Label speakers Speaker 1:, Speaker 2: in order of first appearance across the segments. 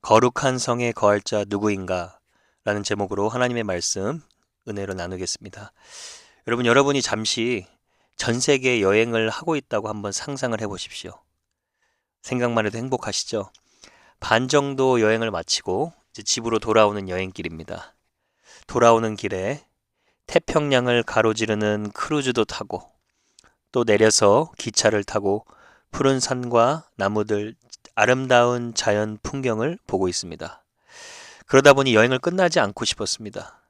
Speaker 1: 거룩한 성에 거할 자 누구인가? 라는 제목으로 하나님의 말씀 은혜로 나누겠습니다. 여러분이 잠시 전 세계 여행을 하고 있다고 한번 상상을 해보십시오. 생각만 해도 행복하시죠? 반 정도 여행을 마치고 이제 집으로 돌아오는 여행길입니다. 돌아오는 길에 태평양을 가로지르는 크루즈도 타고 또 내려서 기차를 타고 푸른 산과 나무들, 아름다운 자연 풍경을 보고 있습니다. 그러다 보니 여행을 끝나지 않고 싶었습니다.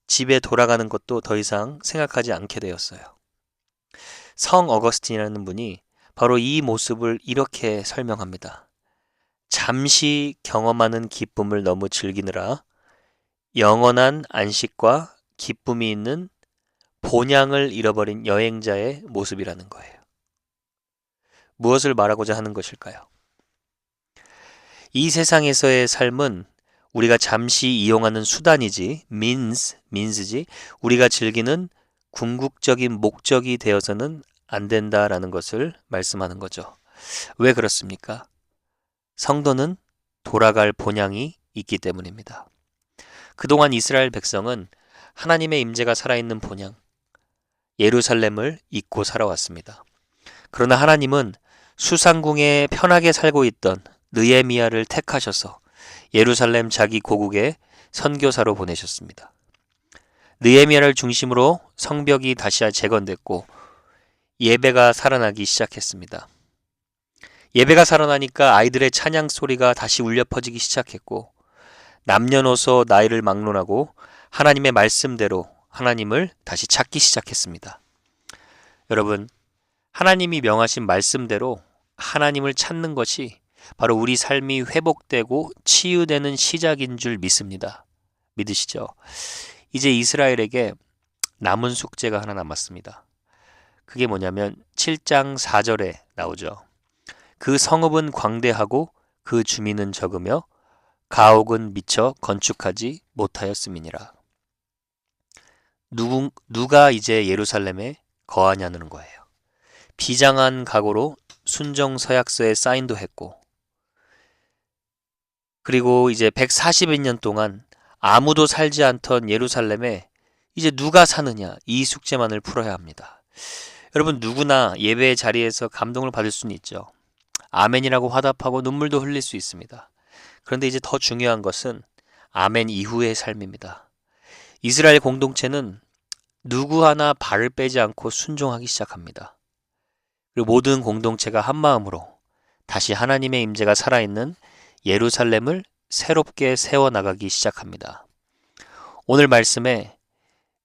Speaker 1: 집에 돌아가는 것도 더 이상 생각하지 않게 되었어요. 성 어거스틴이라는 분이 바로 이 모습을 이렇게 설명합니다. 잠시 경험하는 기쁨을 너무 즐기느라 영원한 안식과 기쁨이 있는 본향을 잃어버린 여행자의 모습이라는 거예요. 무엇을 말하고자 하는 것일까요? 이 세상에서의 삶은 우리가 잠시 이용하는 수단이지, means지, 우리가 즐기는 궁극적인 목적이 되어서는 안 된다라는 것을 말씀하는 거죠. 왜 그렇습니까? 성도는 돌아갈 본향이 있기 때문입니다. 그동안 이스라엘 백성은 하나님의 임재가 살아있는 본향, 예루살렘을 잊고 살아왔습니다. 그러나 하나님은 수상궁에 편하게 살고 있던 느헤미야를 택하셔서 예루살렘 자기 고국에 선교사로 보내셨습니다. 느헤미야를 중심으로 성벽이 다시 재건됐고 예배가 살아나기 시작했습니다. 예배가 살아나니까 아이들의 찬양 소리가 다시 울려 퍼지기 시작했고 남녀노소 나이를 막론하고 하나님의 말씀대로 하나님을 다시 찾기 시작했습니다. 여러분, 하나님이 명하신 말씀대로 하나님을 찾는 것이 바로 우리 삶이 회복되고 치유되는 시작인 줄 믿습니다. 믿으시죠? 이제 이스라엘에게 남은 숙제가 하나 남았습니다. 그게 뭐냐면 7장 4절에 나오죠. 그 성읍은 광대하고 그 주민은 적으며 가옥은 미처 건축하지 못하였음이니라. 누가 이제 예루살렘에 거하냐는 거예요. 비장한 각오로 순정 서약서에 사인도 했고 그리고 이제 140여 년 동안 아무도 살지 않던 예루살렘에 이제 누가 사느냐, 이 숙제만을 풀어야 합니다. 여러분, 누구나 예배의 자리에서 감동을 받을 수는 있죠. 아멘이라고 화답하고 눈물도 흘릴 수 있습니다. 그런데 이제 더 중요한 것은 아멘 이후의 삶입니다. 이스라엘 공동체는 누구 하나 발을 빼지 않고 순종하기 시작합니다. 그리고 모든 공동체가 한마음으로 다시 하나님의 임재가 살아있는 예루살렘을 새롭게 세워나가기 시작합니다. 오늘 말씀에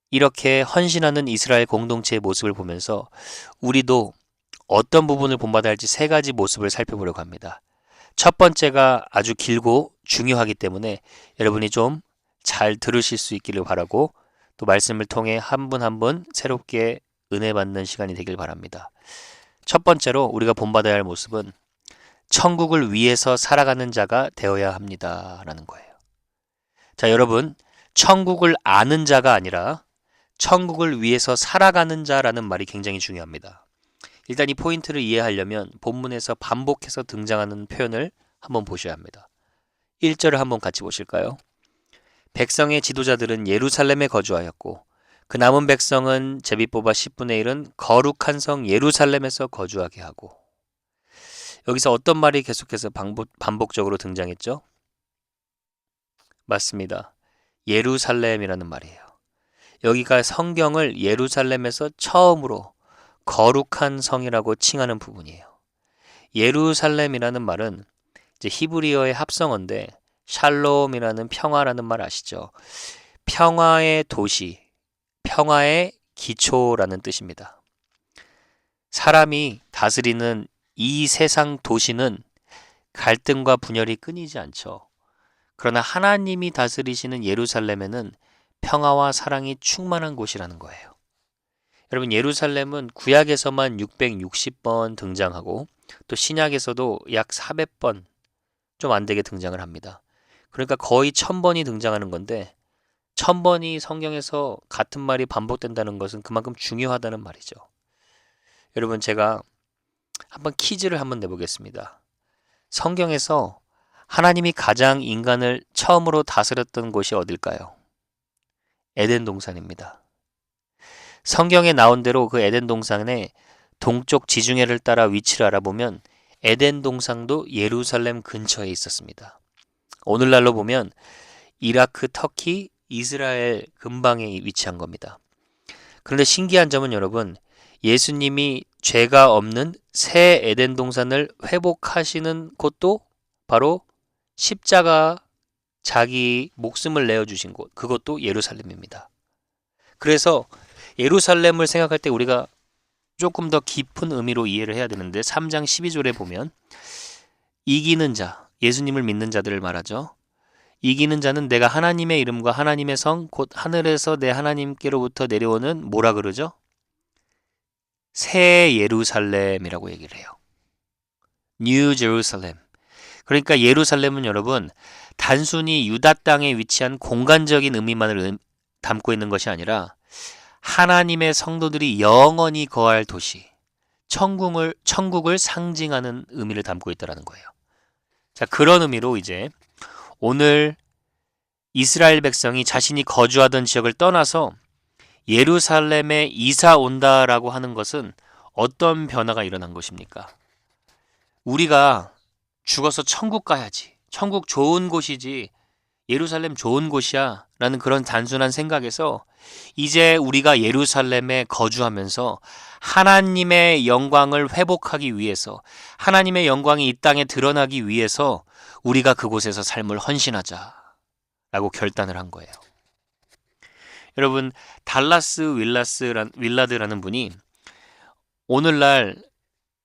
Speaker 1: 이렇게 헌신하는 이스라엘 공동체의 모습을 보면서 우리도 어떤 부분을 본받아야 할지 세 가지 모습을 살펴보려고 합니다. 첫 번째가 아주 길고 중요하기 때문에 여러분이 좀 잘 들으실 수 있기를 바라고 또 말씀을 통해 한 분 한 분 새롭게 은혜 받는 시간이 되길 바랍니다. 첫 번째로 우리가 본받아야 할 모습은 천국을 위해서 살아가는 자가 되어야 합니다. 라는 거예요. 자, 여러분, 천국을 아는 자가 아니라 천국을 위해서 살아가는 자라는 말이 굉장히 중요합니다. 일단 이 포인트를 이해하려면 본문에서 반복해서 등장하는 표현을 한번 보셔야 합니다. 1절을 한번 같이 보실까요? 백성의 지도자들은 예루살렘에 거주하였고 그 남은 백성은 제비 뽑아 10분의 1은 거룩한 성 예루살렘에서 거주하게 하고. 여기서 어떤 말이 계속해서 반복적으로 등장했죠? 맞습니다. 예루살렘이라는 말이에요. 여기가 성경을 예루살렘에서 처음으로 거룩한 성이라고 칭하는 부분이에요. 예루살렘이라는 말은 이제 히브리어의 합성어인데 샬롬이라는 평화라는 말 아시죠? 평화의 도시, 평화의 기초라는 뜻입니다. 사람이 다스리는 이 세상 도시는 갈등과 분열이 끊이지 않죠. 그러나 하나님이 다스리시는 예루살렘에는 평화와 사랑이 충만한 곳이라는 거예요. 여러분, 예루살렘은 구약에서만 660번 등장하고 또 신약에서도 약 400번 좀 안 되게 등장을 합니다. 그러니까 거의 1000번이 등장하는 건데 1000번이 성경에서 같은 말이 반복된다는 것은 그만큼 중요하다는 말이죠. 여러분, 제가 한번 퀴즈를 한번 내보겠습니다. 성경에서 하나님이 가장 인간을 처음으로 다스렸던 곳이 어딜까요? 에덴 동산입니다. 성경에 나온 대로 그 에덴 동산의 동쪽 지중해를 따라 위치를 알아보면 에덴 동산도 예루살렘 근처에 있었습니다. 오늘날로 보면 이라크, 터키, 이스라엘 근방에 위치한 겁니다. 그런데 신기한 점은 여러분, 예수님이 죄가 없는 새 에덴 동산을 회복하시는 곳도 바로 십자가 자기 목숨을 내어주신 곳, 그것도 예루살렘입니다. 그래서 예루살렘을 생각할 때 우리가 조금 더 깊은 의미로 이해를 해야 되는데 3장 12절에 보면 이기는 자, 예수님을 믿는 자들을 말하죠. 이기는 자는 내가 하나님의 이름과 하나님의 성, 곧 하늘에서 내 하나님께로부터 내려오는 뭐라 그러죠? 새 예루살렘이라고 얘기를 해요. New Jerusalem. 그러니까 예루살렘은 여러분 단순히 유다 땅에 위치한 공간적인 의미만을 담고 있는 것이 아니라 하나님의 성도들이 영원히 거할 도시, 천국을 상징하는 의미를 담고 있다는 거예요. 자, 그런 의미로 이제 오늘 이스라엘 백성이 자신이 거주하던 지역을 떠나서 예루살렘에 이사 온다라고 하는 것은 어떤 변화가 일어난 것입니까? 우리가 죽어서 천국 가야지. 천국 좋은 곳이지. 예루살렘 좋은 곳이야. 라는 그런 단순한 생각에서 이제 우리가 예루살렘에 거주하면서 하나님의 영광을 회복하기 위해서 하나님의 영광이 이 땅에 드러나기 위해서 우리가 그곳에서 삶을 헌신하자 라고 결단을 한 거예요. 여러분 달라스 윌라드라는 분이 오늘날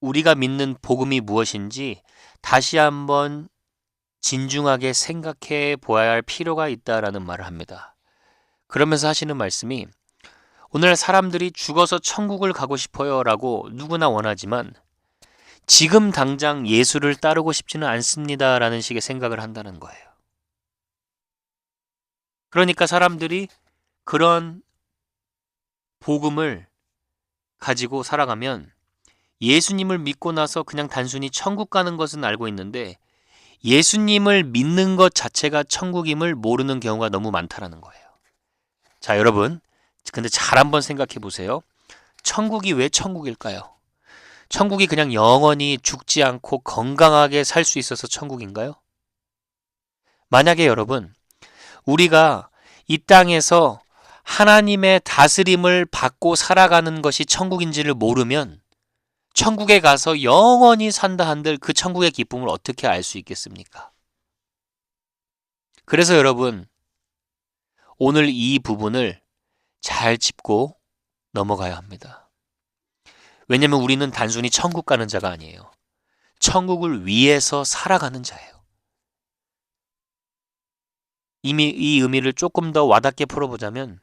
Speaker 1: 우리가 믿는 복음이 무엇인지 다시 한번 진중하게 생각해 보아야 할 필요가 있다라는 말을 합니다. 그러면서 하시는 말씀이 오늘 사람들이 죽어서 천국을 가고 싶어요 라고 누구나 원하지만 지금 당장 예수를 따르고 싶지는 않습니다 라는 식의 생각을 한다는 거예요. 그러니까 사람들이 그런 복음을 가지고 살아가면 예수님을 믿고 나서 그냥 단순히 천국 가는 것은 알고 있는데 예수님을 믿는 것 자체가 천국임을 모르는 경우가 너무 많다라는 거예요. 자, 여러분, 근데 잘 한번 생각해 보세요. 천국이 왜 천국일까요? 천국이 그냥 영원히 죽지 않고 건강하게 살 수 있어서 천국인가요? 만약에 여러분, 우리가 이 땅에서 하나님의 다스림을 받고 살아가는 것이 천국인지를 모르면 천국에 가서 영원히 산다 한들 그 천국의 기쁨을 어떻게 알 수 있겠습니까? 그래서 여러분, 오늘 이 부분을 잘 짚고 넘어가야 합니다. 왜냐하면 우리는 단순히 천국 가는 자가 아니에요. 천국을 위해서 살아가는 자예요. 이미 이 의미를 조금 더 와닿게 풀어보자면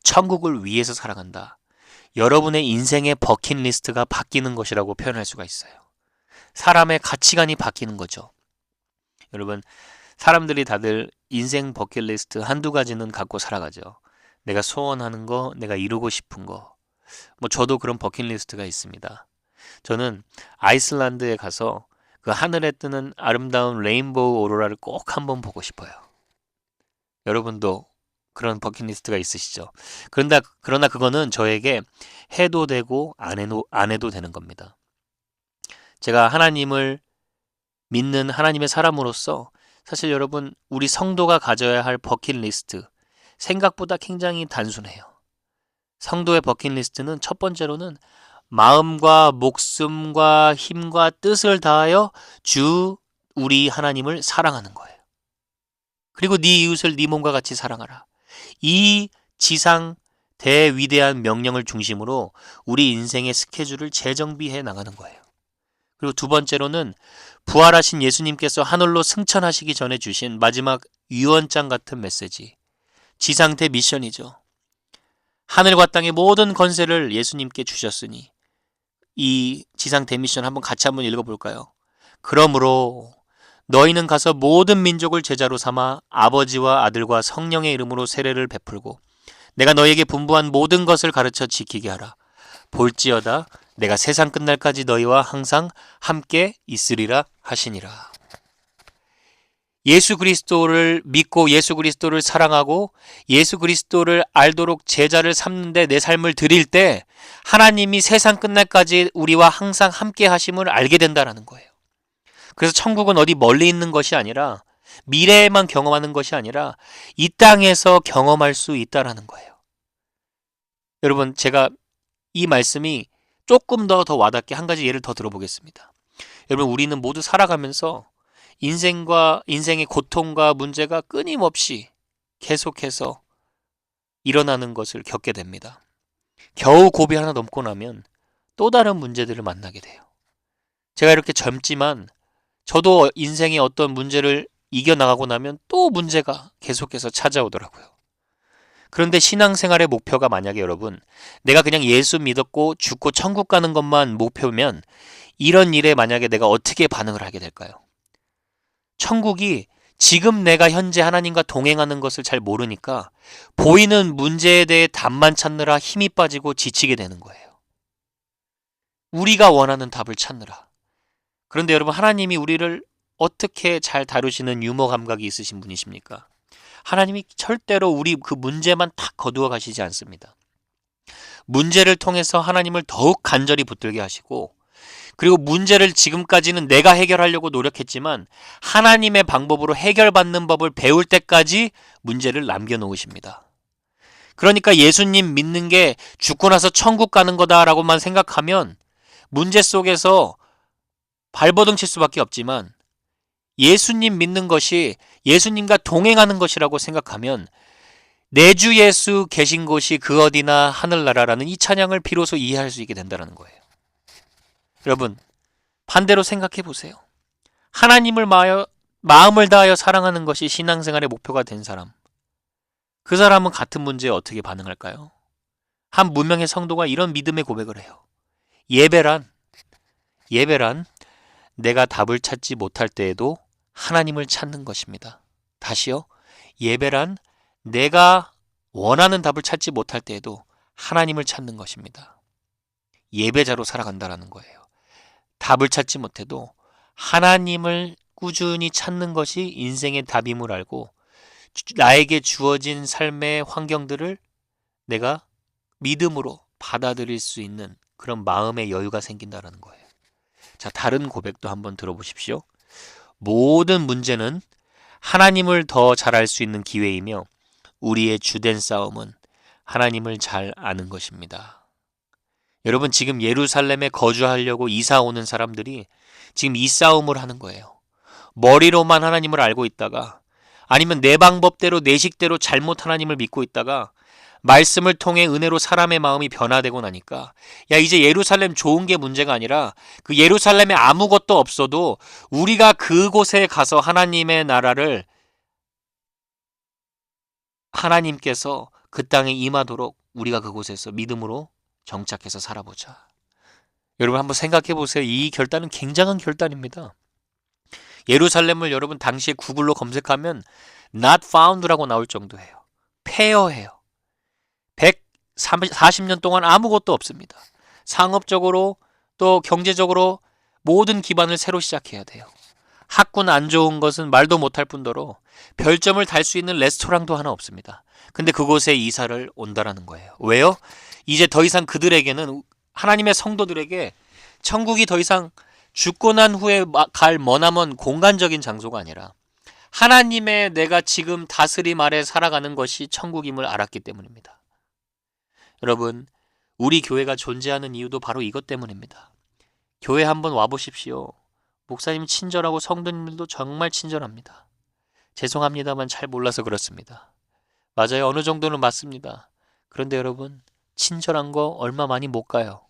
Speaker 1: 천국을 위해서 살아간다. 여러분의 인생의 버킷리스트가 바뀌는 것이라고 표현할 수가 있어요. 사람의 가치관이 바뀌는 거죠. 여러분, 사람들이 다들 인생 버킷리스트 한두 가지는 갖고 살아가죠. 내가 소원하는 거, 내가 이루고 싶은 거. 저도 그런 버킷리스트가 있습니다. 저는 아이슬란드에 가서 그 하늘에 뜨는 아름다운 레인보우 오로라를 꼭 한번 보고 싶어요. 여러분도 그런 버킷리스트가 있으시죠? 그러나 그거는 저에게 해도 되고 안 해도 되는 겁니다. 제가 하나님을 믿는 하나님의 사람으로서 사실 여러분 우리 성도가 가져야 할 버킷리스트 생각보다 굉장히 단순해요. 성도의 버킷리스트는 첫 번째로는 마음과 목숨과 힘과 뜻을 다하여 주 우리 하나님을 사랑하는 거예요. 그리고 네 이웃을 네 몸과 같이 사랑하라. 이 지상 대위대한 명령을 중심으로 우리 인생의 스케줄을 재정비해 나가는 거예요. 그리고 두 번째로는 부활하신 예수님께서 하늘로 승천하시기 전에 주신 마지막 유언장 같은 메시지. 지상대 미션이죠. 하늘과 땅의 모든 권세를 예수님께 주셨으니 이 지상대 미션 같이 한번 읽어볼까요? 그러므로 너희는 가서 모든 민족을 제자로 삼아 아버지와 아들과 성령의 이름으로 세례를 베풀고 내가 너희에게 분부한 모든 것을 가르쳐 지키게 하라. 볼지어다 내가 세상 끝날까지 너희와 항상 함께 있으리라 하시니라. 예수 그리스도를 믿고 예수 그리스도를 사랑하고 예수 그리스도를 알도록 제자를 삼는데 내 삶을 드릴 때 하나님이 세상 끝날까지 우리와 항상 함께 하심을 알게 된다는 거예요. 그래서 천국은 어디 멀리 있는 것이 아니라 미래에만 경험하는 것이 아니라 이 땅에서 경험할 수 있다는 거예요. 여러분, 제가 이 말씀이 조금 더 와닿게 한 가지 예를 더 들어보겠습니다. 여러분, 우리는 모두 살아가면서 인생의 고통과 문제가 끊임없이 계속해서 일어나는 것을 겪게 됩니다. 겨우 고비 하나 넘고 나면 또 다른 문제들을 만나게 돼요. 제가 이렇게 젊지만 저도 인생의 어떤 문제를 이겨나가고 나면 또 문제가 계속해서 찾아오더라고요. 그런데 신앙생활의 목표가 만약에 여러분, 내가 그냥 예수 믿었고 죽고 천국 가는 것만 목표면 이런 일에 만약에 내가 어떻게 반응을 하게 될까요? 천국이 지금 내가 현재 하나님과 동행하는 것을 잘 모르니까 보이는 문제에 대해 답만 찾느라 힘이 빠지고 지치게 되는 거예요. 우리가 원하는 답을 찾느라. 그런데 여러분, 하나님이 우리를 어떻게 잘 다루시는 유머 감각이 있으신 분이십니까? 하나님이 절대로 우리 그 문제만 탁 거두어 가시지 않습니다. 문제를 통해서 하나님을 더욱 간절히 붙들게 하시고, 그리고 문제를 지금까지는 내가 해결하려고 노력했지만 하나님의 방법으로 해결받는 법을 배울 때까지 문제를 남겨놓으십니다. 그러니까 예수님 믿는 게 죽고 나서 천국 가는 거다라고만 생각하면 문제 속에서 발버둥 칠 수밖에 없지만, 예수님 믿는 것이 예수님과 동행하는 것이라고 생각하면 내 주 예수 계신 곳이 그 어디나 하늘나라라는 이 찬양을 비로소 이해할 수 있게 된다는 거예요. 여러분, 반대로 생각해 보세요. 하나님을 마음을 다하여 사랑하는 것이 신앙생활의 목표가 된 사람, 그 사람은 같은 문제에 어떻게 반응할까요? 한 무명의 성도가 이런 믿음의 고백을 해요. 예배란 내가 답을 찾지 못할 때에도 하나님을 찾는 것입니다. 다시요. 예배란 내가 원하는 답을 찾지 못할 때에도 하나님을 찾는 것입니다. 예배자로 살아간다는 거예요. 답을 찾지 못해도 하나님을 꾸준히 찾는 것이 인생의 답임을 알고 나에게 주어진 삶의 환경들을 내가 믿음으로 받아들일 수 있는 그런 마음의 여유가 생긴다는 거예요. 자, 다른 고백도 한번 들어보십시오. 모든 문제는 하나님을 더 잘 알 수 있는 기회이며 우리의 주된 싸움은 하나님을 잘 아는 것입니다. 여러분, 지금 예루살렘에 거주하려고 이사 오는 사람들이 지금 이 싸움을 하는 거예요. 머리로만 하나님을 알고 있다가, 아니면 내 방법대로 내 식대로 잘못 하나님을 믿고 있다가 말씀을 통해 은혜로 사람의 마음이 변화되고 나니까, 야, 이제 예루살렘 좋은 게 문제가 아니라 그 예루살렘에 아무것도 없어도 우리가 그곳에 가서 하나님의 나라를, 하나님께서 그 땅에 임하도록 우리가 그곳에서 믿음으로 정착해서 살아보자. 여러분, 한번 생각해 보세요. 이 결단은 굉장한 결단입니다. 예루살렘을 여러분 당시에 구글로 검색하면 not found라고 나올 정도예요. 폐허해요. 140년 동안 아무것도 없습니다. 상업적으로 또 경제적으로 모든 기반을 새로 시작해야 돼요. 학군 안 좋은 것은 말도 못할 뿐더러 별점을 달 수 있는 레스토랑도 하나 없습니다. 근데 그곳에 이사를 온다라는 거예요. 왜요? 이제 더 이상 그들에게는, 하나님의 성도들에게 천국이 더 이상 죽고 난 후에 갈 머나먼 공간적인 장소가 아니라 하나님의 내가 지금 다스림 아래 살아가는 것이 천국임을 알았기 때문입니다. 여러분, 우리 교회가 존재하는 이유도 바로 이것 때문입니다. 교회 한번 와보십시오. 목사님 친절하고 성도님들도 정말 친절합니다. 죄송합니다만 잘 몰라서 그렇습니다. 맞아요. 어느 정도는 맞습니다. 그런데 여러분, 친절한 거 얼마 많이 못 가요.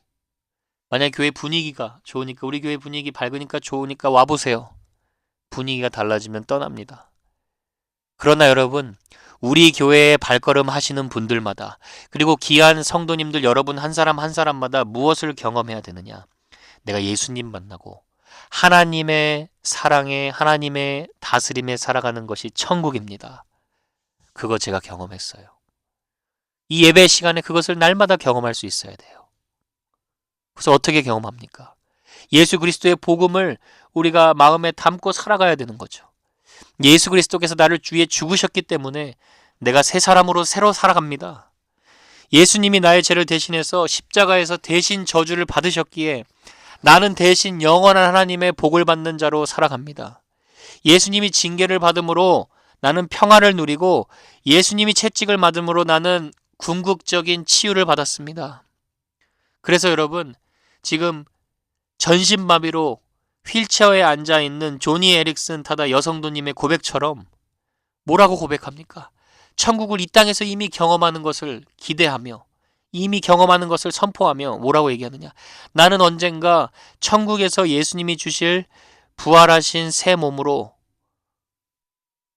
Speaker 1: 만약 교회 분위기가 좋으니까, 우리 교회 분위기 밝으니까 좋으니까 와보세요. 분위기가 달라지면 떠납니다. 그러나 여러분, 우리 교회에 발걸음 하시는 분들마다, 그리고 귀한 성도님들 여러분 한 사람 한 사람마다 무엇을 경험해야 되느냐? 내가 예수님 만나고 하나님의 사랑에, 하나님의 다스림에 살아가는 것이 천국입니다. 그거 제가 경험했어요. 이 예배 시간에 그것을 날마다 경험할 수 있어야 돼요. 그래서 어떻게 경험합니까? 예수 그리스도의 복음을 우리가 마음에 담고 살아가야 되는 거죠. 예수 그리스도께서 나를 위해 죽으셨기 때문에 내가 새 사람으로 새로 살아갑니다. 예수님이 나의 죄를 대신해서 십자가에서 대신 저주를 받으셨기에 나는 대신 영원한 하나님의 복을 받는 자로 살아갑니다. 예수님이 징계를 받음으로 나는 평화를 누리고 예수님이 채찍을 맞음으로 나는 궁극적인 치유를 받았습니다. 그래서 여러분, 지금 전신마비로 휠체어에 앉아있는 조니 에릭슨 타다 여성도님의 고백처럼 뭐라고 고백합니까? 천국을 이 땅에서 이미 경험하는 것을 기대하며 이미 경험하는 것을 선포하며 뭐라고 얘기하느냐? 나는 언젠가 천국에서 예수님이 주실 부활하신 새 몸으로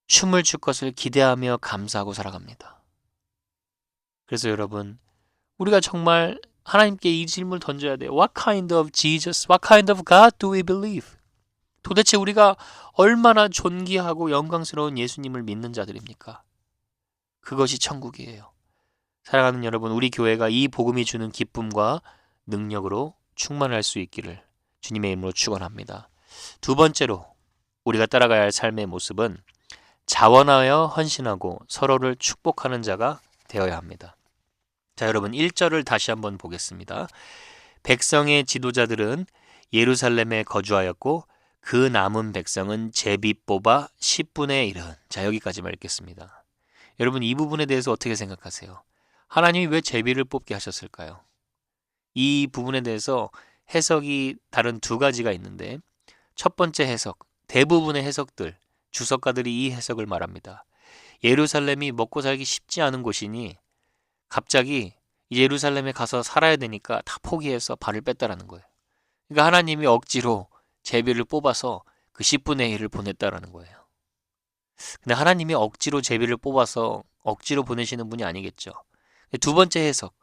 Speaker 1: 춤을 출 것을 기대하며 감사하고 살아갑니다. 그래서 여러분, 우리가 정말 하나님께 이 질문을 던져야 돼요. What kind of Jesus, what kind of God do we believe? 도대체 우리가 얼마나 존귀하고 영광스러운 예수님을 믿는 자들입니까? 그것이 천국이에요. 사랑하는 여러분, 우리 교회가 이 복음이 주는 기쁨과 능력으로 충만할 수 있기를 주님의 이름으로 축원합니다. 두 번째로 우리가 따라가야 할 삶의 모습은 자원하여 헌신하고 서로를 축복하는 자가 되어야 합니다. 자, 여러분 1절을 다시 한번 보겠습니다. 백성의 지도자들은 예루살렘에 거주하였고 그 남은 백성은 제비 뽑아 10분의 1은. 자, 여기까지만 읽겠습니다. 여러분 이 부분에 대해서 어떻게 생각하세요? 하나님이 왜 제비를 뽑게 하셨을까요? 이 부분에 대해서 해석이 다른 두 가지가 있는데 첫 번째 해석, 대부분의 해석들, 주석가들이 이 해석을 말합니다. 예루살렘이 먹고 살기 쉽지 않은 곳이니 갑자기 예루살렘에 가서 살아야 되니까 다 포기해서 발을 뺐다라는 거예요. 그러니까 하나님이 억지로 제비를 뽑아서 그 10분의 1을 보냈다라는 거예요. 근데 하나님이 억지로 제비를 뽑아서 억지로 보내시는 분이 아니겠죠. 두 번째 해석.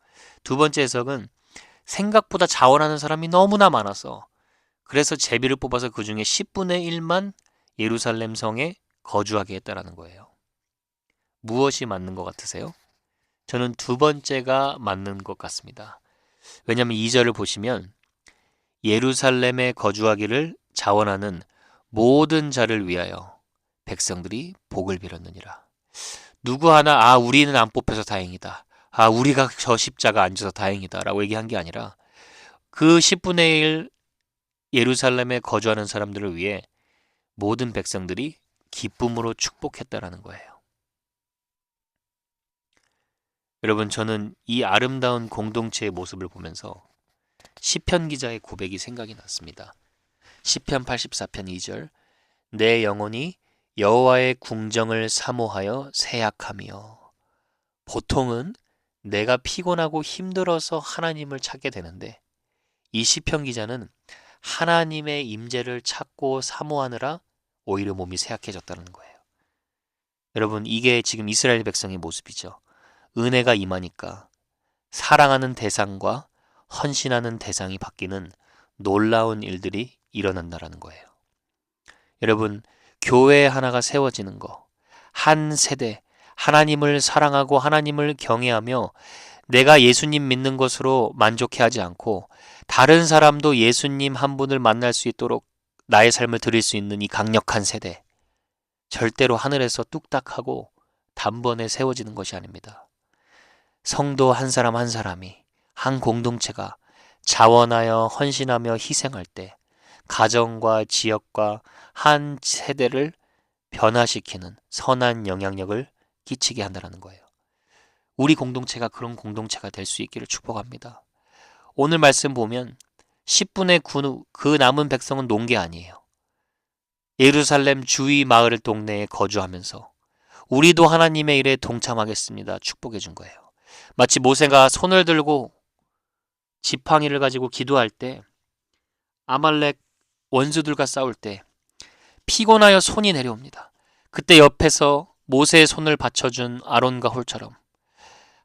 Speaker 1: 두 번째 해석은 생각보다 자원하는 사람이 너무나 많아서 그래서 제비를 뽑아서 그 중에 10분의 1만 예루살렘 성에 거주하게 했다라는 거예요. 무엇이 맞는 것 같으세요? 저는 두 번째가 맞는 것 같습니다. 왜냐하면 2절을 보시면 예루살렘에 거주하기를 자원하는 모든 자를 위하여 백성들이 복을 빌었느니라. 누구 하나 우리는 안 뽑혀서 다행이다. 우리가 저 십자가 앉아서 다행이다 라고 얘기한 게 아니라 그 10분의 1 예루살렘에 거주하는 사람들을 위해 모든 백성들이 기쁨으로 축복했다라는 거예요. 여러분 저는 이 아름다운 공동체의 모습을 보면서 시편 기자의 고백이 생각이 났습니다. 시편 84편 2절 내 영혼이 여호와의 궁정을 사모하여 새약하며. 보통은 내가 피곤하고 힘들어서 하나님을 찾게 되는데 이 시편 기자는 하나님의 임재를 찾고 사모하느라 오히려 몸이 새약해졌다는 거예요. 여러분 이게 지금 이스라엘 백성의 모습이죠. 은혜가 임하니까 사랑하는 대상과 헌신하는 대상이 바뀌는 놀라운 일들이 일어난다라는 거예요. 여러분 교회 하나가 세워지는 거, 한 세대 하나님을 사랑하고 하나님을 경외하며 내가 예수님 믿는 것으로 만족해하지 않고 다른 사람도 예수님 한 분을 만날 수 있도록 나의 삶을 드릴 수 있는 이 강력한 세대, 절대로 하늘에서 뚝딱하고 단번에 세워지는 것이 아닙니다. 성도 한 사람 한 사람이, 한 공동체가 자원하여 헌신하며 희생할 때 가정과 지역과 한 세대를 변화시키는 선한 영향력을 끼치게 한다는 거예요. 우리 공동체가 그런 공동체가 될 수 있기를 축복합니다. 오늘 말씀 보면 10분의 9 그 남은 백성은 논 게 아니에요. 예루살렘 주위 마을 동네에 거주하면서 우리도 하나님의 일에 동참하겠습니다. 축복해 준 거예요. 마치 모세가 손을 들고 지팡이를 가지고 기도할 때 아말렉 원수들과 싸울 때 피곤하여 손이 내려옵니다. 그때 옆에서 모세의 손을 받쳐준 아론과 홀처럼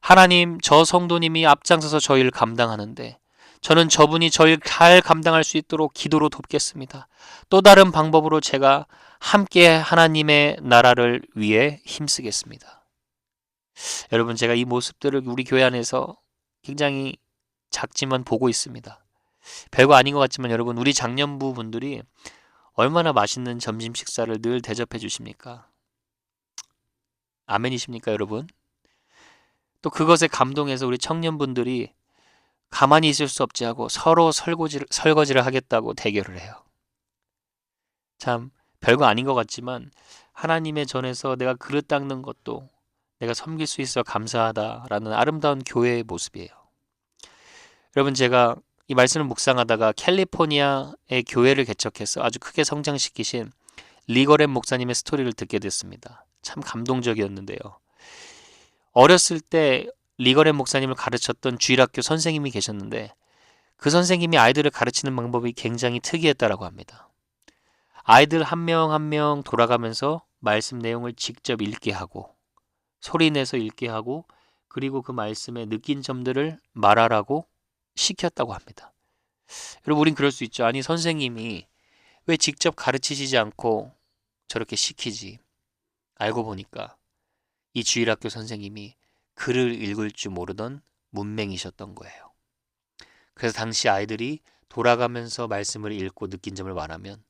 Speaker 1: 하나님 저 성도님이 앞장서서 저 일을 감당하는데 저는 저분이 저 일 잘 감당할 수 있도록 기도로 돕겠습니다. 또 다른 방법으로 제가 함께 하나님의 나라를 위해 힘쓰겠습니다. 여러분 제가 이 모습들을 우리 교회 안에서 굉장히 작지만 보고 있습니다. 별거 아닌 것 같지만 여러분 우리 장년부 분들이 얼마나 맛있는 점심 식사를 늘 대접해 주십니까? 아멘이십니까, 여러분? 또 그것에 감동해서 우리 청년분들이 가만히 있을 수 없지 하고 서로 설거지를 하겠다고 대결을 해요. 참 별거 아닌 것 같지만 하나님의 전에서 내가 그릇 닦는 것도 내가 섬길 수 있어 감사하다라는 아름다운 교회의 모습이에요. 여러분, 제가 이 말씀을 묵상하다가 캘리포니아의 교회를 개척해서 아주 크게 성장시키신 리거렌 목사님의 스토리를 듣게 됐습니다. 참 감동적이었는데요. 어렸을 때 리거렌 목사님을 가르쳤던 주일학교 선생님이 계셨는데 그 선생님이 아이들을 가르치는 방법이 굉장히 특이했다라고 합니다. 아이들 한 명 한 명 돌아가면서 말씀 내용을 직접 읽게 하고 소리 내서 읽게 하고 그리고 그 말씀에 느낀 점들을 말하라고 시켰다고 합니다. 여러분, 우린 그럴 수 있죠. 아니, 선생님이 왜 직접 가르치시지 않고 저렇게 시키지? 알고 보니까 이 주일학교 선생님이 글을 읽을 줄 모르던 문맹이셨던 거예요. 그래서 당시 아이들이 돌아가면서 말씀을 읽고 느낀 점을 말하면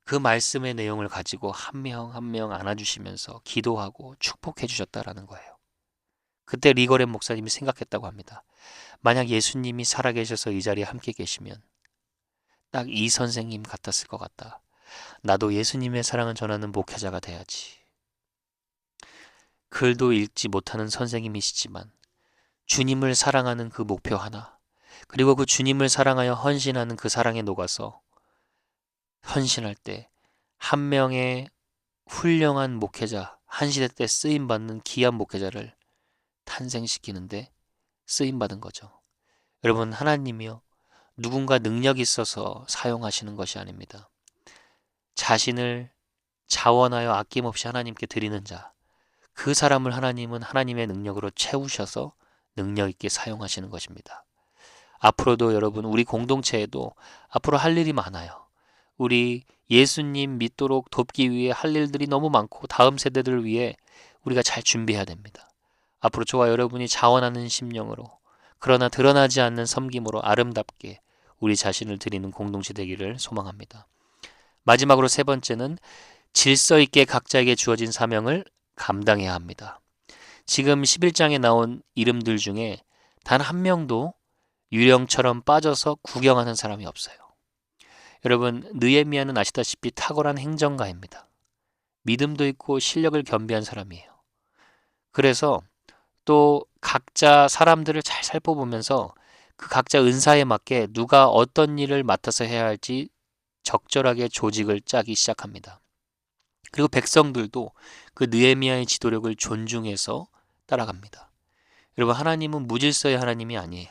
Speaker 1: 그 말씀의 내용을 가지고 한 명 한 명 안아주시면서 기도하고 축복해 주셨다라는 거예요. 그때 리거렌 목사님이 생각했다고 합니다. 만약 예수님이 살아계셔서 이 자리에 함께 계시면 딱 이 선생님 같았을 것 같다. 나도 예수님의 사랑을 전하는 목회자가 돼야지. 글도 읽지 못하는 선생님이시지만 주님을 사랑하는 그 목표 하나, 그리고 그 주님을 사랑하여 헌신하는 그 사랑에 녹아서 헌신할 때 한 명의 훌륭한 목회자, 한 시대 때 쓰임받는 귀한 목회자를 탄생시키는데 쓰임받은 거죠. 여러분, 하나님이요, 누군가 능력이 있어서 사용하시는 것이 아닙니다. 자신을 자원하여 아낌없이 하나님께 드리는 자, 그 사람을 하나님은 하나님의 능력으로 채우셔서 능력 있게 사용하시는 것입니다. 앞으로도 여러분, 우리 공동체에도 앞으로 할 일이 많아요. 우리 예수님 믿도록 돕기 위해 할 일들이 너무 많고 다음 세대들을 위해 우리가 잘 준비해야 됩니다. 앞으로 저와 여러분이 자원하는 심령으로, 그러나 드러나지 않는 섬김으로 아름답게 우리 자신을 드리는 공동체 되기를 소망합니다. 마지막으로 세 번째는 질서 있게 각자에게 주어진 사명을 감당해야 합니다. 지금 11장에 나온 이름들 중에 단 한 명도 유령처럼 빠져서 구경하는 사람이 없어요. 여러분, 느헤미야는 아시다시피 탁월한 행정가입니다. 믿음도 있고 실력을 겸비한 사람이에요. 그래서 또 각자 사람들을 잘 살펴보면서 그 각자 은사에 맞게 누가 어떤 일을 맡아서 해야 할지 적절하게 조직을 짜기 시작합니다. 그리고 백성들도 그 느헤미야의 지도력을 존중해서 따라갑니다. 여러분, 하나님은 무질서의 하나님이 아니에요.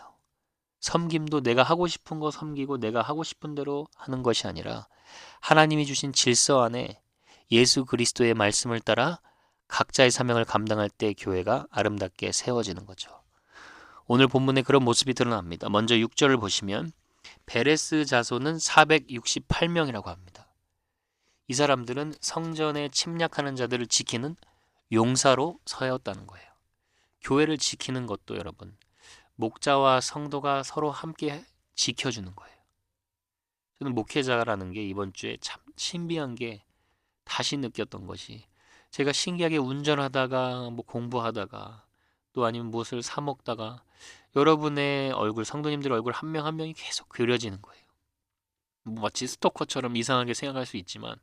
Speaker 1: 섬김도 내가 하고 싶은 거 섬기고 내가 하고 싶은 대로 하는 것이 아니라 하나님이 주신 질서 안에 예수 그리스도의 말씀을 따라 각자의 사명을 감당할 때 교회가 아름답게 세워지는 거죠. 오늘 본문에 그런 모습이 드러납니다. 먼저 6절을 보시면 베레스 자손은 468명이라고 합니다. 이 사람들은 성전에 침략하는 자들을 지키는 용사로 서였다는 거예요. 교회를 지키는 것도 여러분, 목자와 성도가 서로 함께 지켜주는 거예요. 저는 목회자라는 게 이번 주에 참 신비한 게 다시 느꼈던 것이, 제가 신기하게 운전하다가 뭐 공부하다가 또 아니면 무엇을 사 먹다가 여러분의 얼굴, 성도님들 얼굴 한 명 한 명이 계속 그려지는 거예요. 뭐 마치 스토커처럼 이상하게 생각할 수 있지만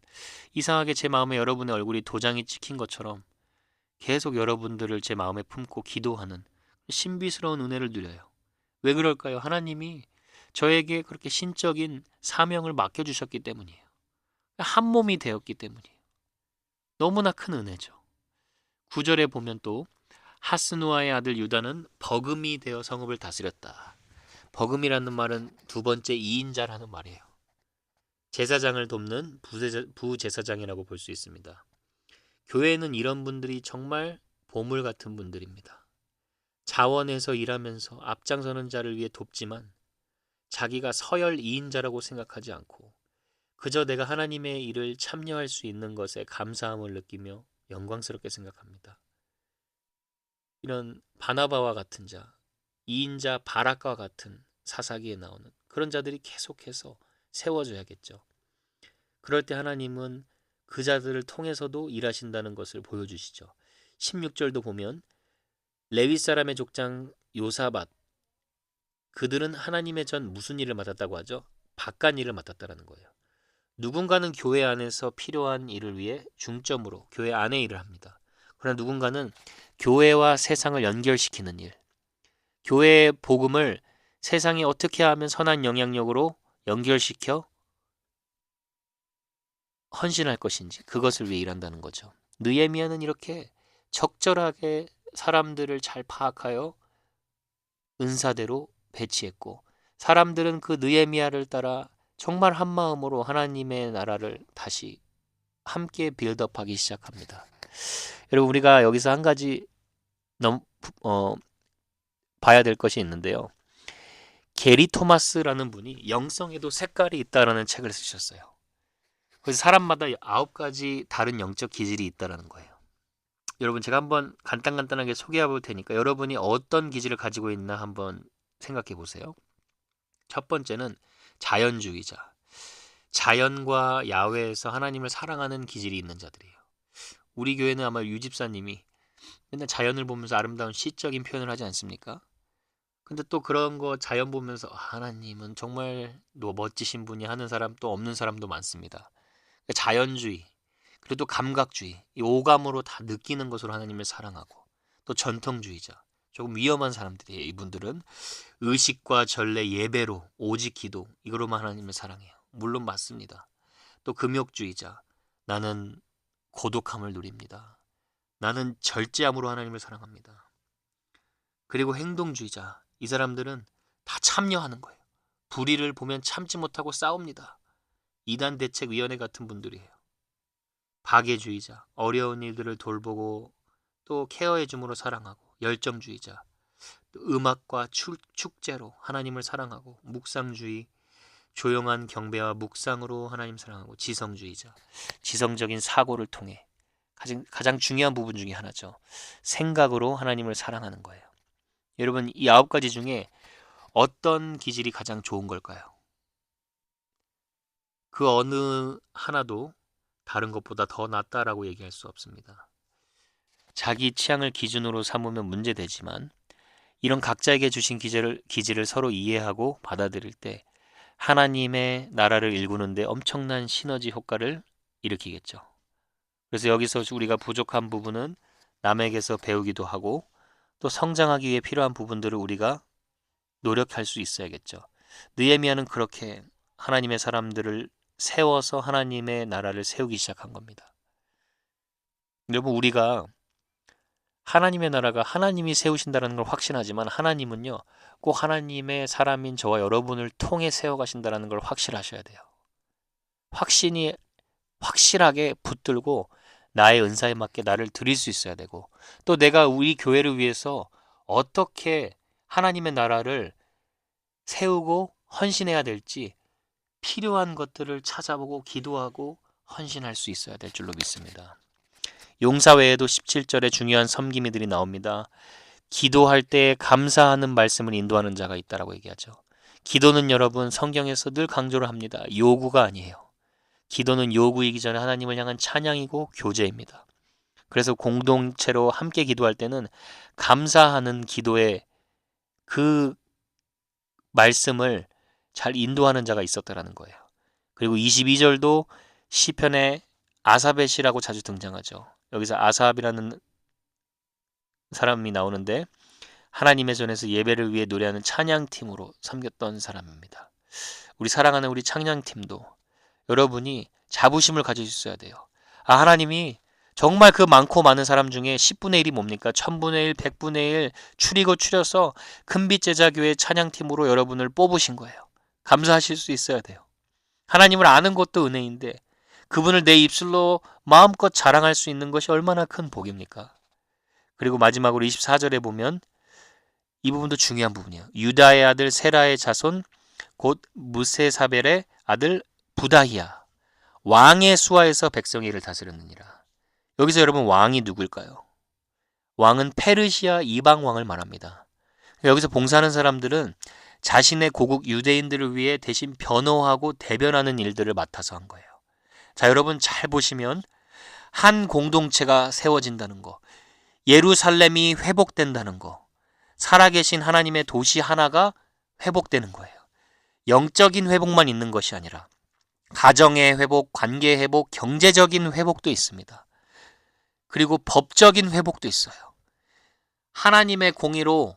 Speaker 1: 이상하게 제 마음에 여러분의 얼굴이 도장이 찍힌 것처럼 계속 여러분들을 제 마음에 품고 기도하는 신비스러운 은혜를 누려요. 왜 그럴까요? 하나님이 저에게 그렇게 신적인 사명을 맡겨주셨기 때문이에요. 한 몸이 되었기 때문이에요. 너무나 큰 은혜죠. 9절에 보면 또 하스누아의 아들 유다는 버금이 되어 성읍을 다스렸다. 버금이라는 말은 두 번째 이인자라는 말이에요. 제사장을 돕는 부제사장이라고 볼 수 있습니다. 교회에는 이런 분들이 정말 보물 같은 분들입니다. 자원해서 일하면서 앞장서는 자를 위해 돕지만 자기가 서열 2인자라고 생각하지 않고 그저 내가 하나님의 일을 참여할 수 있는 것에 감사함을 느끼며 영광스럽게 생각합니다. 이런 바나바와 같은 자, 2인자 바락과 같은 사사기에 나오는 그런 자들이 계속해서 세워져야겠죠. 그럴 때 하나님은 그 자들을 통해서도 일하신다는 것을 보여주시죠. 16절도 보면 레위 사람의 족장 요사밧, 그들은 하나님의 전 무슨 일을 맡았다고 하죠? 바깥 일을 맡았다라는 거예요. 누군가는 교회 안에서 필요한 일을 위해 중점으로 교회 안의 일을 합니다. 그러나 누군가는 교회와 세상을 연결시키는 일, 교회의 복음을 세상에 어떻게 하면 선한 영향력으로 연결시켜 헌신할 것인지 그것을 위해 일한다는 거죠. 느헤미야는 이렇게 적절하게 사람들을 잘 파악하여 은사대로 배치했고, 사람들은 그 느헤미야를 따라 정말 한 마음으로 하나님의 나라를 다시 함께 빌드업하기 시작합니다. 여러분, 우리가 여기서 한 가지 봐야 될 것이 있는데요. 게리 토마스라는 분이 영성에도 색깔이 있다라는 책을 쓰셨어요. 그래서 사람마다 9가지 다른 영적 기질이 있다라는 거예요. 여러분, 제가 한번 간단하게 소개해 볼 테니까 여러분이 어떤 기질을 가지고 있나 한번 생각해 보세요. 첫 번째는 자연주의자. 자연과 야외에서 하나님을 사랑하는 기질이 있는 자들이에요. 우리 교회는 아마 유 집사님이 맨날 자연을 보면서 아름다운 시적인 표현을 하지 않습니까? 근데 또 그런 거 자연 보면서 하나님은 정말 멋지신 분이 하는 사람 또 없는 사람도 많습니다. 그러니까 자연주의, 그리고 또 감각주의, 이 오감으로 다 느끼는 것으로 하나님을 사랑하고, 또 전통주의자, 조금 위험한 사람들이에요. 이분들은 의식과 전례, 예배로 오직 기도, 이거로만 하나님을 사랑해요. 물론 맞습니다. 또 금욕주의자, 나는 고독함을 누립니다. 나는 절제함으로 하나님을 사랑합니다. 그리고 행동주의자, 이 사람들은 다 참여하는 거예요. 불의를 보면 참지 못하고 싸웁니다. 이단 대책위원회 같은 분들이에요. 박애주의자, 어려운 일들을 돌보고 또 케어해 줌으로 사랑하고, 열정주의자, 음악과 축제로 하나님을 사랑하고, 묵상주의, 조용한 경배와 묵상으로 하나님 사랑하고, 지성주의자, 지성적인 사고를 통해 가장 중요한 부분 중에 하나죠. 생각으로 하나님을 사랑하는 거예요. 여러분, 이 9가지 중에 어떤 기질이 가장 좋은 걸까요? 그 어느 하나도 다른 것보다 더 낫다라고 얘기할 수 없습니다. 자기 취향을 기준으로 삼으면 문제되지만, 이런 각자에게 주신 기질을 서로 이해하고 받아들일 때 하나님의 나라를 일구는데 엄청난 시너지 효과를 일으키겠죠. 그래서 여기서 우리가 부족한 부분은 남에게서 배우기도 하고, 또 성장하기 위해 필요한 부분들을 우리가 노력할 수 있어야겠죠. 느헤미야는 그렇게 하나님의 사람들을 세워서 하나님의 나라를 세우기 시작한 겁니다. 여러분, 우리가 하나님의 나라가 하나님이 세우신다는 걸 확신하지만, 하나님은요 꼭 하나님의 사람인 저와 여러분을 통해 세워가신다는 걸 확실하셔야 돼요. 확신이 확실하게 붙들고 나의 은사에 맞게 나를 드릴 수 있어야 되고, 또 내가 우리 교회를 위해서 어떻게 하나님의 나라를 세우고 헌신해야 될지 필요한 것들을 찾아보고 기도하고 헌신할 수 있어야 될 줄로 믿습니다. 용사 외에도 17절에 중요한 섬김이들이 나옵니다. 기도할 때 감사하는 말씀을 인도하는 자가 있다라고 얘기하죠. 기도는 여러분 성경에서 늘 강조를 합니다. 요구가 아니에요. 기도는 요구이기 전에 하나님을 향한 찬양이고 교제입니다. 그래서 공동체로 함께 기도할 때는 감사하는 기도의 그 말씀을 잘 인도하는 자가 있었다라는 거예요. 그리고 22절도 시편에 아사벳이라고 자주 등장하죠. 여기서 아삽이라는 사람이 나오는데 하나님의 전에서 예배를 위해 노래하는 찬양팀으로 섬겼던 사람입니다. 우리 사랑하는 우리 찬양팀도 여러분이 자부심을 가지고 있어야 돼요. 하나님이 정말 그 많고 많은 사람 중에 10분의 1이 뭡니까? 1000분의 1, 100분의 1 추리고 추려서 큰빛 제자교회 찬양팀으로 여러분을 뽑으신 거예요. 감사하실 수 있어야 돼요. 하나님을 아는 것도 은혜인데 그분을 내 입술로 마음껏 자랑할 수 있는 것이 얼마나 큰 복입니까? 그리고 마지막으로 24절에 보면 이 부분도 중요한 부분이에요. 유다의 아들 세라의 자손 곧 무세사벨의 아들 부다히야, 왕의 수하에서 백성의 일을 다스렸느니라. 여기서 여러분 왕이 누굴까요? 왕은 페르시아 이방 왕을 말합니다. 여기서 봉사하는 사람들은 자신의 고국 유대인들을 위해 대신 변호하고 대변하는 일들을 맡아서 한 거예요. 자, 여러분 잘 보시면 한 공동체가 세워진다는 거, 예루살렘이 회복된다는 거, 살아계신 하나님의 도시 하나가 회복되는 거예요. 영적인 회복만 있는 것이 아니라 가정의 회복, 관계 회복, 경제적인 회복도 있습니다. 그리고 법적인 회복도 있어요. 하나님의 공의로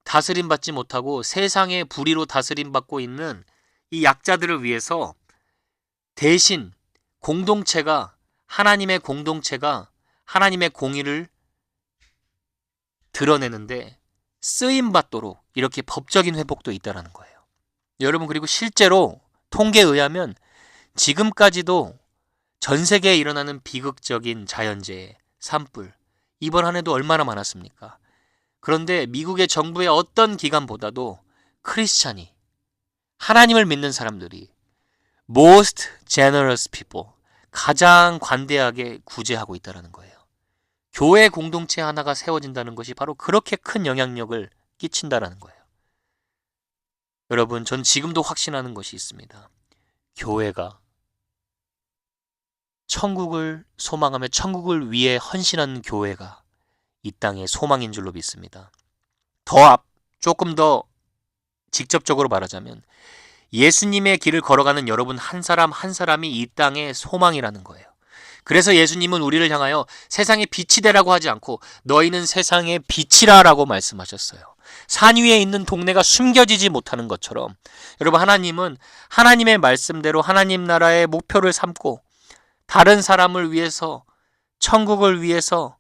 Speaker 1: 다스림받지 못하고 세상의 불의로 다스림받고 있는 이 약자들을 위해서 대신 하나님의 공동체가 하나님의 공의를 드러내는데 쓰임받도록 이렇게 법적인 회복도 있다는 거예요. 여러분, 그리고 실제로 통계에 의하면 지금까지도 전 세계에 일어나는 비극적인 자연재해, 산불, 이번 한 해도 얼마나 많았습니까? 그런데 미국의 정부의 어떤 기관보다도 크리스찬이, 하나님을 믿는 사람들이 most generous people, 가장 관대하게 구제하고 있다는 거예요. 교회 공동체 하나가 세워진다는 것이 바로 그렇게 큰 영향력을 끼친다는 거예요. 여러분, 전 지금도 확신하는 것이 있습니다. 교회가 천국을 소망하며 천국을 위해 헌신하는 교회가 이 땅의 소망인 줄로 믿습니다. 조금 더 직접적으로 말하자면 예수님의 길을 걸어가는 여러분 한 사람 한 사람이 이 땅의 소망이라는 거예요. 그래서 예수님은 우리를 향하여 세상의 빛이 되라고 하지 않고 너희는 세상의 빛이라라고 말씀하셨어요. 산 위에 있는 동네가 숨겨지지 못하는 것처럼 여러분, 하나님은 하나님의 말씀대로 하나님 나라의 목표를 삼고 다른 사람을 위해서, 천국을 위해서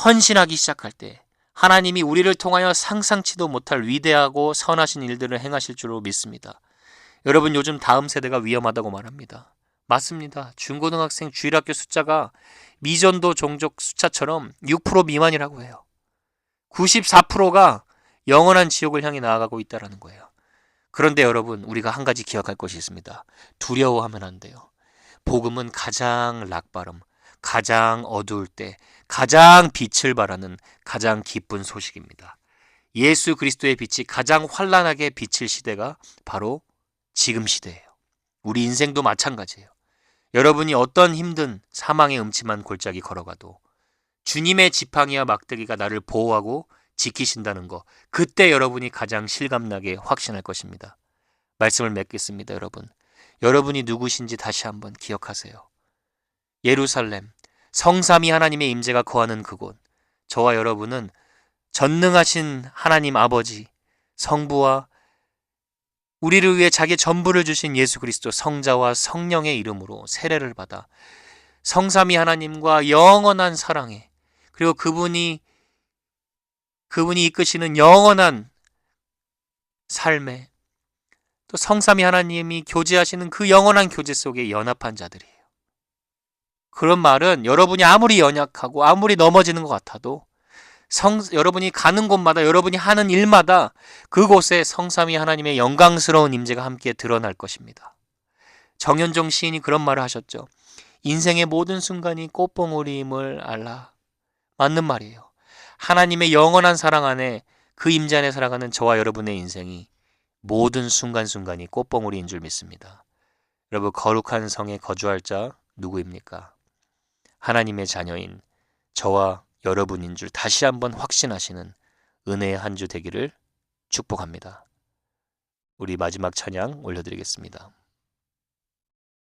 Speaker 1: 헌신하기 시작할 때 하나님이 우리를 통하여 상상치도 못할 위대하고 선하신 일들을 행하실 줄로 믿습니다. 여러분, 요즘 다음 세대가 위험하다고 말합니다. 맞습니다. 중고등학생 주일학교 숫자가 미전도 종족 숫자처럼 6% 미만이라고 해요. 94%가 영원한 지옥을 향해 나아가고 있다는 거예요. 그런데 여러분, 우리가 한 가지 기억할 것이 있습니다. 두려워하면 안 돼요. 복음은 가장 락바름, 가장 어두울 때 가장 빛을 발하는 가장 기쁜 소식입니다. 예수 그리스도의 빛이 가장 환란하게 비칠 시대가 바로 지금 시대예요. 우리 인생도 마찬가지예요. 여러분이 어떤 힘든 사망의 음침한 골짜기 걸어가도 주님의 지팡이와 막대기가 나를 보호하고 지키신다는 거, 그때 여러분이 가장 실감나게 확신할 것입니다. 말씀을 맺겠습니다. 여러분이 누구신지 다시 한번 기억하세요. 예루살렘, 성삼위 하나님의 임재가 거하는 그곳, 저와 여러분은 전능하신 하나님 아버지, 성부와 우리를 위해 자기 전부를 주신 예수 그리스도 성자와 성령의 이름으로 세례를 받아 성삼위 하나님과 영원한 사랑에, 그리고 그분이 이끄시는 영원한 삶에, 또 성삼위 하나님이 교제하시는 그 영원한 교제 속에 연합한 자들이에요. 그런 말은 여러분이 아무리 연약하고 아무리 넘어지는 것 같아도 여러분이 가는 곳마다, 여러분이 하는 일마다 그곳에 성삼위 하나님의 영광스러운 임재가 함께 드러날 것입니다. 정현종 시인이 그런 말을 하셨죠. 인생의 모든 순간이 꽃봉오리임을 알라. 맞는 말이에요. 하나님의 영원한 사랑 안에, 그 임재 안에 살아가는 저와 여러분의 인생이 모든 순간순간이 꽃봉오리인 줄 믿습니다. 여러분, 거룩한 성에 거주할 자 누구입니까? 하나님의 자녀인 저와 여러분인 줄 다시 한번 확신하시는 은혜의 한 주 되기를 축복합니다. 우리 마지막 찬양 올려드리겠습니다.